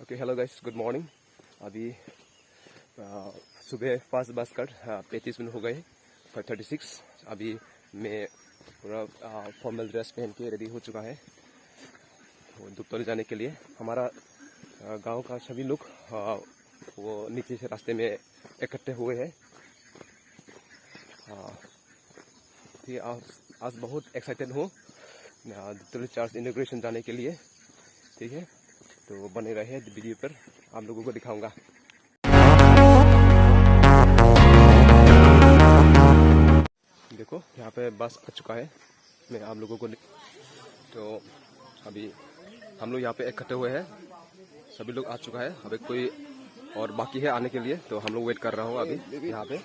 Okay hello guys, good morning. अभी सुबह 5 बजकर 35 मिनट हो गए, 5:36। अभी मैं पूरा फॉर्मल ड्रेस पहन के रेडी हो चुका है दुपतौली जाने के लिए। हमारा गांव का सभी लोग वो नीचे से रास्ते में इकट्ठे हुए हैं। आज बहुत एक्साइटेड हूँ धुपतौली चर्च इनॉग्रेशन जाने के लिए। ठीक है, तो बने रहे वीडियो पर, आप लोगों को दिखाऊंगा। देखो यहाँ पे बस आ चुका है, मैं आप लोगों को तो अभी हम लोग यहाँ पे इकट्ठे हुए हैं, सभी लोग आ चुका है। अभी कोई और बाकी है आने के लिए, तो हम लोग वेट कर रहा हूँ अभी यहाँ पे,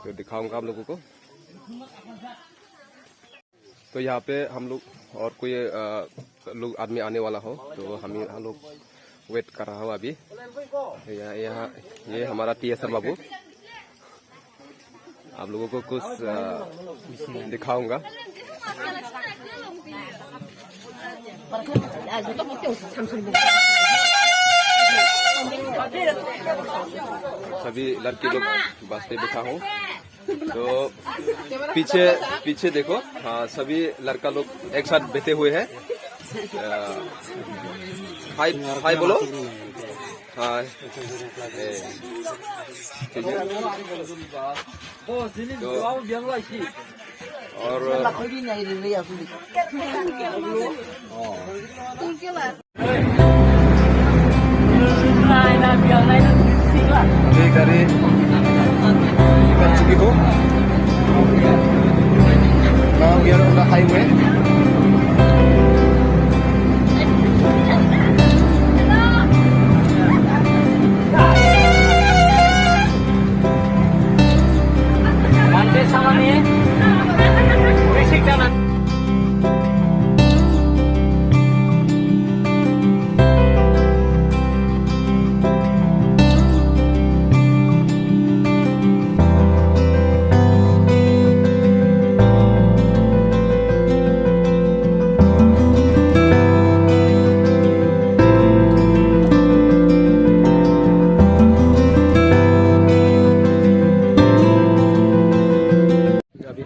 तो दिखाऊंगा आप लोगों को। तो यहाँ पे हम लोग और कोई लोग आदमी आने वाला हो, तो हम लोग वेट कर रहा हूँ अभी। यहाँ ये हमारा TSR बाबू, आप लोगों को कुछ दिखाऊंगा। सभी लड़के लोग बस पे बैठा हूँ, तो पीछे देखो, हाँ सभी लड़का लोग एक साथ बैठे हुए हैं। हाय बोलो, हाँ ठीक है। तो और अभी गाड़ी निकल चुकी हो। Now we are on the highway.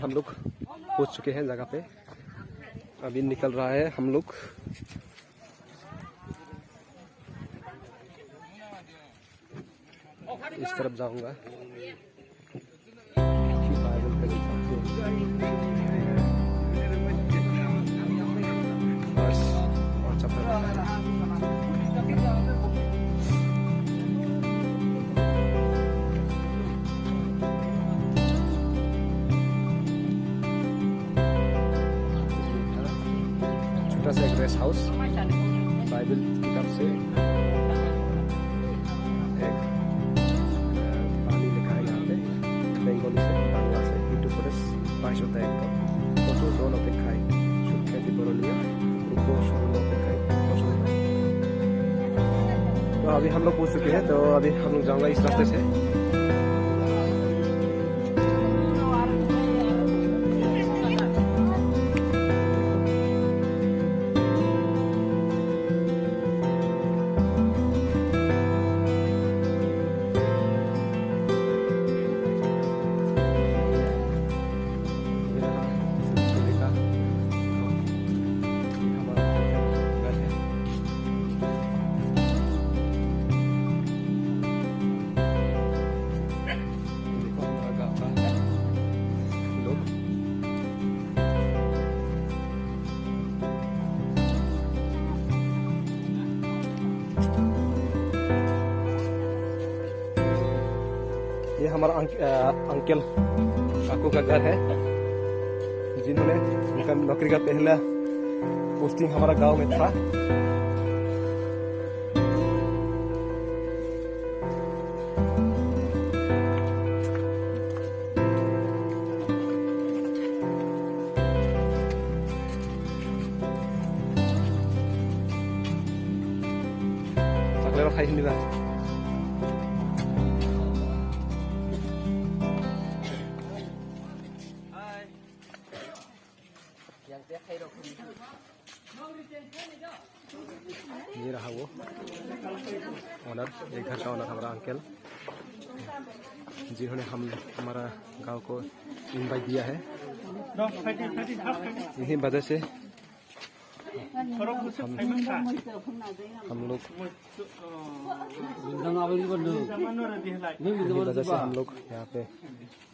हम लोग पहुंच चुके हैं जगह पे, अभी निकल रहा है हम लोग। इस तरफ जाऊंगा। बस और चप्पल से एक रेस्ट हाउस, बाइबल किताब से एक पानी लिखा है यहाँ पे बेंगोली से, बांग्ला से, यूट्यूब पाँच होता है एक दोनों अपेक्षाएं सुख्याति बरलिया उनको शुरू अपेक्षाएं। तो अभी हम लोग पहुँच चुके हैं, तो अभी हम लोग जाऊँगा इस रास्ते से। ये हमारा अंकल काकू का घर है, जिन्होंने उनका नौकरी का पहला पोस्टिंग हमारा गांव में था। खाई हिंदी ये रहा वो ऑनर, एक घर का ऑनर हमारा अंकल, जिन्होंने हमारा गांव को इनवाइट दिया है। यही वजह से हम लोग यहाँ पे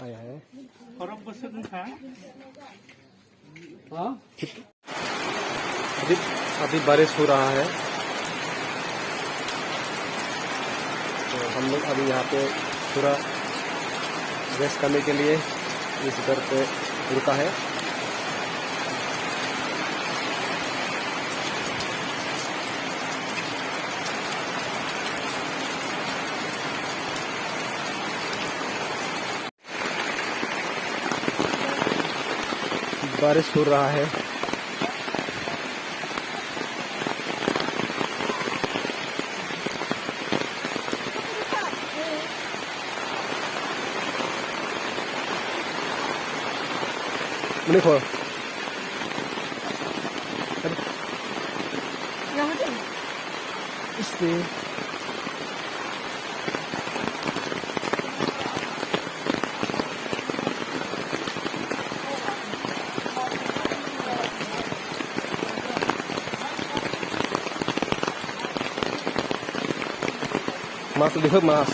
आया है। अभी बारिश हो रहा है, तो हम लोग अभी यहाँ पे थोड़ा रेस्ट करने के लिए इस घर पे रुका है। बारिश हो रहा है, देखो इसलिए Mas lebih mas.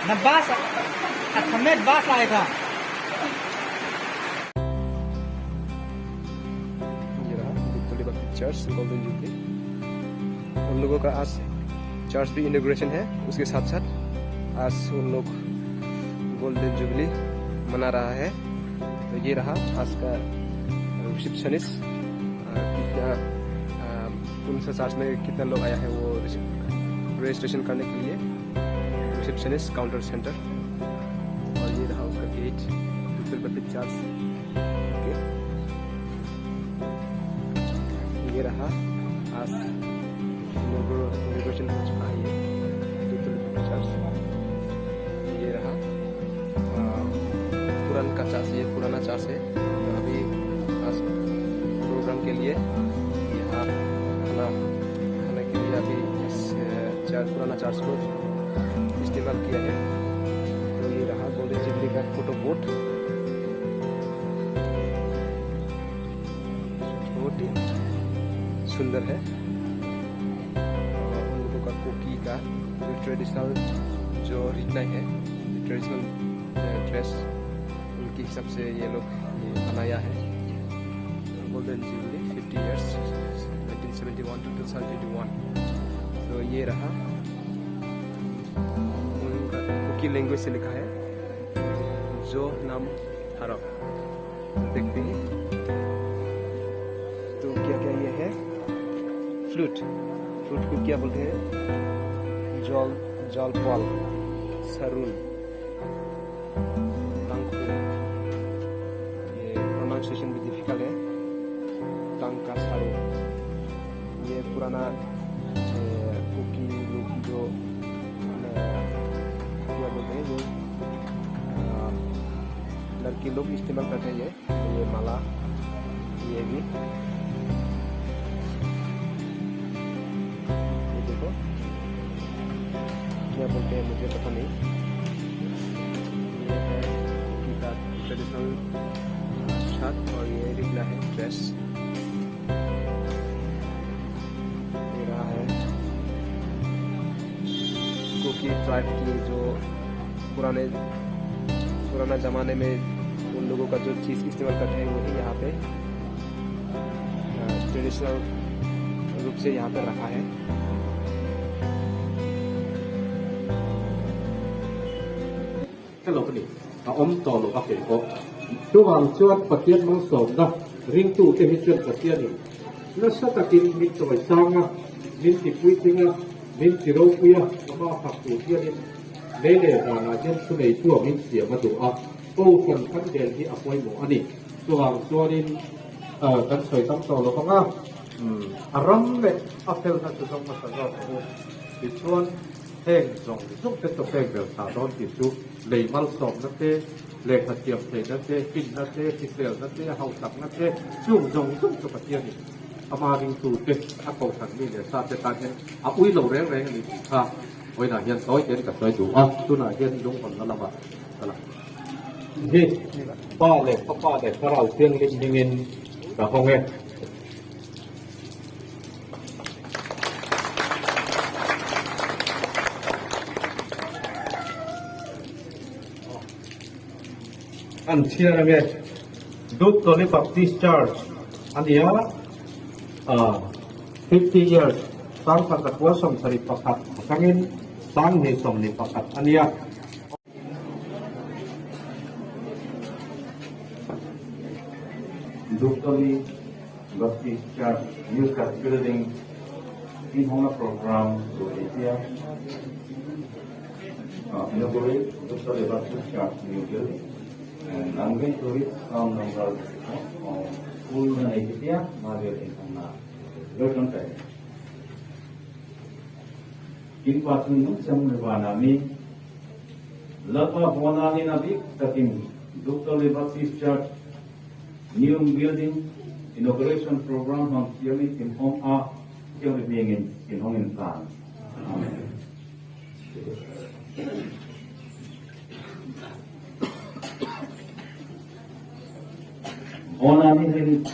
Nabas at Hamed Bas आएगा। ये रहा धूपतली बैप्टिस्ट चर्च गोल्डन जुबली। उन लोगों का आज चर्च भी इनॉगरेशन है, उसके साथ साथ आज उन लोग गोल्डन जुबली मना रहा है। तो ये रहा आज का रिसेप्शनिस्ट। कितना उनसे चर्च में कितना लोग आया है वो रजिस्ट्रेशन करने के लिए, रिसेप्शनिस्ट काउंटर सेंटर। और ये रहा उसका गेट, धूपतली बैप्टिस्ट चर्च। ओके, ये रहा आज इनॉगरेशन हो चुका है ये धूपतली बैप्टिस्ट चर्च। ये रहा पुराना का चर्च, ये पुराना चर्च है। तो अभी आज प्रोग्राम के लिए यहाँ खाना के लिए अभी इस पुराना चर्च को इस्तेमाल किया है। तो ये रहा गोल्डन जुबली का फोटो बोट, बहुत ही सुंदर है। उन लोगों का कुकी का जो ट्रेडिशनल जो रीतना है, ट्रेडिशनल ड्रेस उनके हिसाब से ये लोग ये बनाया है। Golden jubilee 50 years 1971 to 2021। तो ये रहा की लैंग्वेज से लिखा है जो नाम हरा देखते हैं। तो क्या क्या ये है, फ्लूट को क्या बोलते हैं, जल पाल, सरून, ये प्रोनाउंसिएशन भी डिफिकल्ट है, टंका सारू। ये पुराना कुकी लोग जो क्या बोलते हैं, जो लड़की लोग इस्तेमाल करते हैं, ये माला, ये भी ये देखो क्या बोलते हैं मुझे पता नहीं। ये है कुकी का ट्रेडिशनल शर्ट और ये रिगला है ड्रेस। ये रहा है कुकी ट्राइब की जो पुराना जमाने में उन लोगों का जो चीज़ इस्तेमाल करते हैं वही यहाँ पे ट्रेडिशनल रूप से यहाँ पे रखा है। Hello, Tony. Om tolo ka ko. Tuwang chuat patiat mong som na ring tu te hi chuat patiat ni. Na sa takin mi toy sanga min ti pui tinga min ti ro puya ama phak tu hian in le le dana chen chu nei chu min sia ma du a ko kan kan del hi apoi mo ani chuang chuanin kan soi tam to lo nga aram le afel ha chu dong ma sa ga ko ti chuan heng zong zong te to pek bel sa don ti chu lei mal som na te le kha tiam te na te kin na te tisel na te hau tak na te chung zong zong to ka tiam ni ama ding tu te a ko san ni le sa te ta ne a ui lo reng reng ni ha oi na hian soi ten ka soi du a tu na hian lung kon na la ba ala hi pa le pa le ka rau tiang lim ding in ka hong e an chia na me Dhuptoli Baptist Church ania 50 years sang patakwa som sari pakat sangin sang ni som ni pakat ania Dhuptali Baptist Church new church building in Hona program to Asia inaugurate Dhuptali Baptist Church new building. And I'm going to read some numbers of school and Asia, Mario in Hana. Welcome back. In Patun, some Nirvanami, Lapa Bonani Nabi, Taking Dhuptali Baptist Church new building inauguration program on Kiyomi in Hong Kong, Kiyomi being in Hong in France. Amen. Bonani rin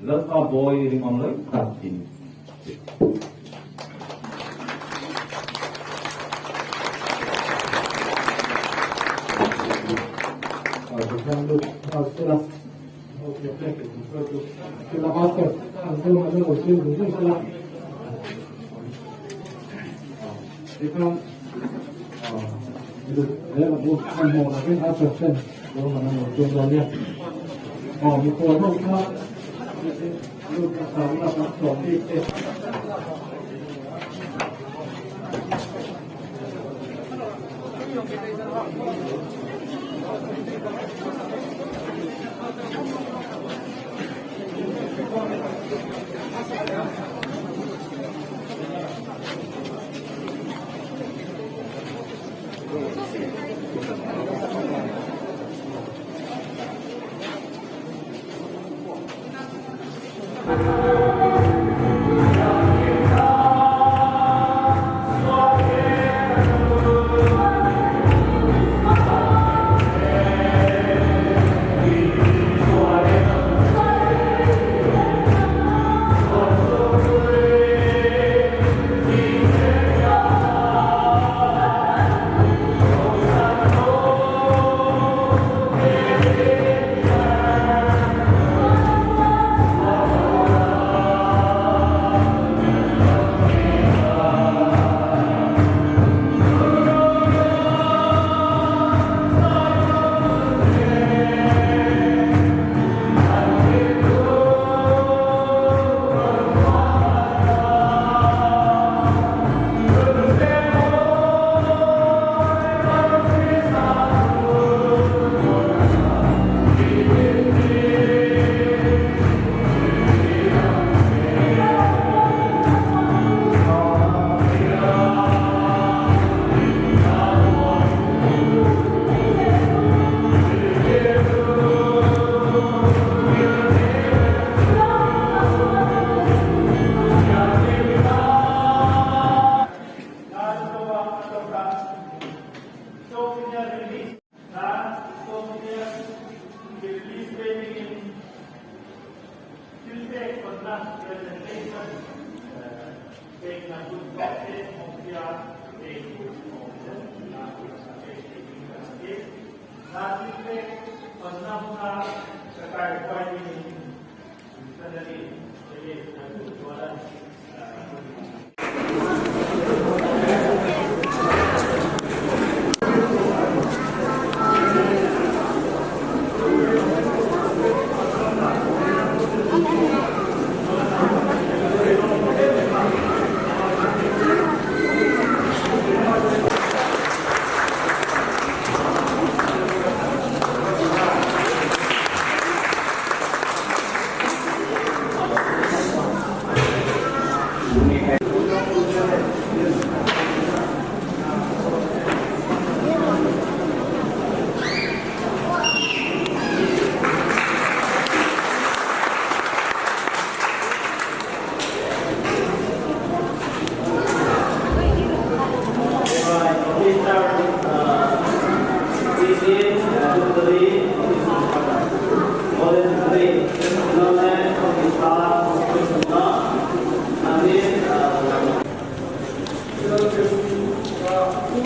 Lapa boy ring on like Kapin.มีตัวลูกครับลูกสาวเราสองที่เจ็ด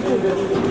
เ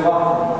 Oh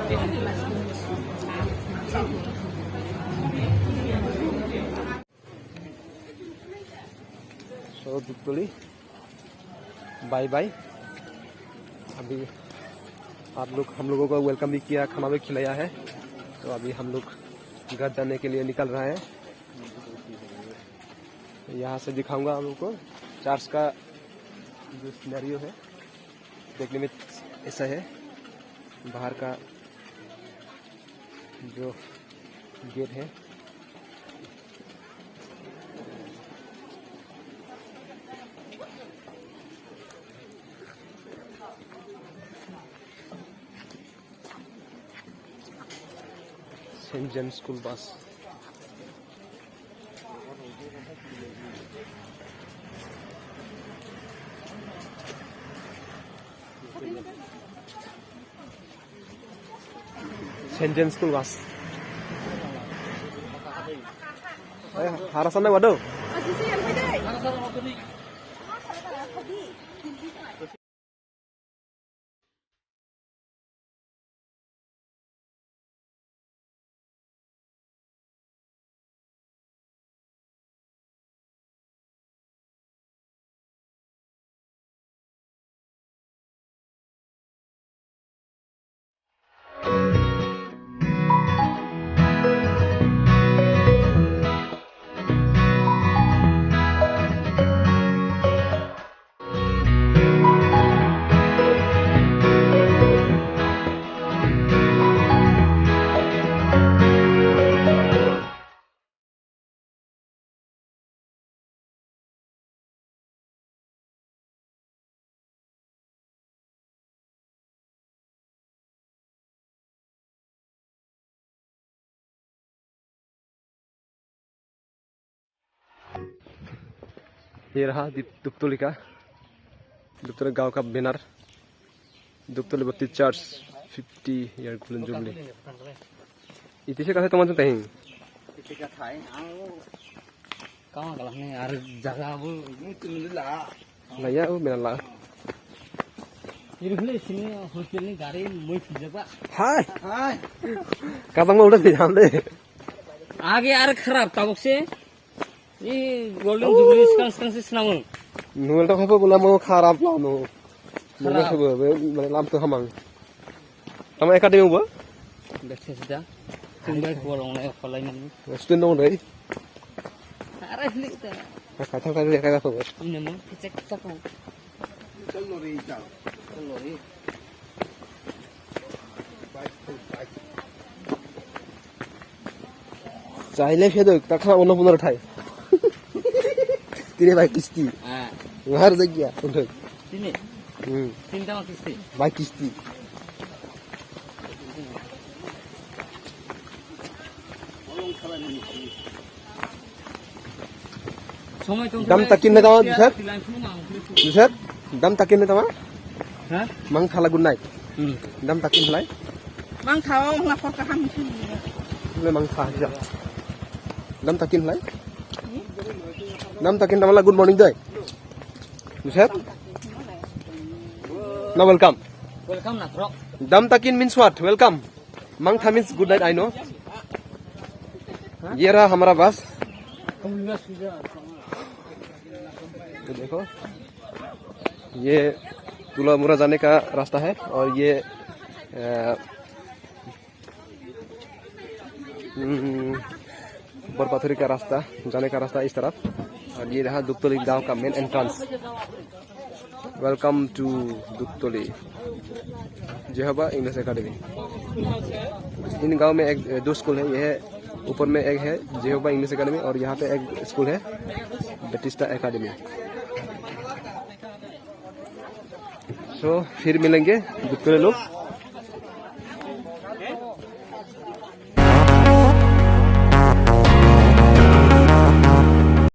so धूपतली bye bye. अभी हम लोगों को welcome भी किया, खाना भी खिलाया है। तो अभी हम लोग घर जाने के लिए निकल रहे हैं। यहाँ से दिखाऊंगा हम लोग को चर्च का जो सिनेरियो है, देखने में ऐसा है। बाहर का जो गेट है, Saint James school bus. Saint James school bus. harasannya waduh. ये रहा धुपतली का, धुपतली गांव का banner, Dhupatli Baptist church 50 year golden jubilee. इतने से कैसे तुम तहीं कहाँ गलत नहीं यार, जगह वो लाया वो मेरा ला ये इसने हॉस्टल में गाड़ी मुझे खींचा। हाय कब हम उधर भेजाम दे आगे यार खराब ताबुक से ये गोल्डन जुबली कंस्ट्रक्शन नाम नूल तो खबर बोला मो खराब लाओ नो नूल खबर मैंने लाम तो हमंग तम एकेडमी हुआ देखते सीधा सिंगल बोल रहा हूँ फलाई नहीं स्टूडेंट हो रही अरे लिखते कथा का देखा का खबर ini mah cek cek चाहिले फेदो तखा उन पुनर उठाई तिरे भाई किस्ती हर जगह उठो sini cinta mah kisti भाई किस्ती समय तुम दम तकिन ने तमा सर दम तकिन ने तमा हां mang thala good night dam takin halai mang thao ngapor ka ham sini le mang tha ja dam takin halai dam takin tamala good morning dai sir na welcome welcome na bro dam takin means what welcome mang tha means good night I know ये रहा हमारा बस तो देखो ये तुला मुरा जाने का रास्ता है और ये बरपाथुरी का रास्ता जाने का रास्ता इस तरफ और ये रहा धुपतली गांव का main entrance welcome to Dhupatli Jehovah English academy इन गांव में एक दो स्कूल है ये है ऊपर में एक है जेहोवा इंग्लिश एकेडमी और यहाँ पे एक स्कूल है बैप्टिस्टा एकेडमी तो फिर मिलेंगे धुपतली लोग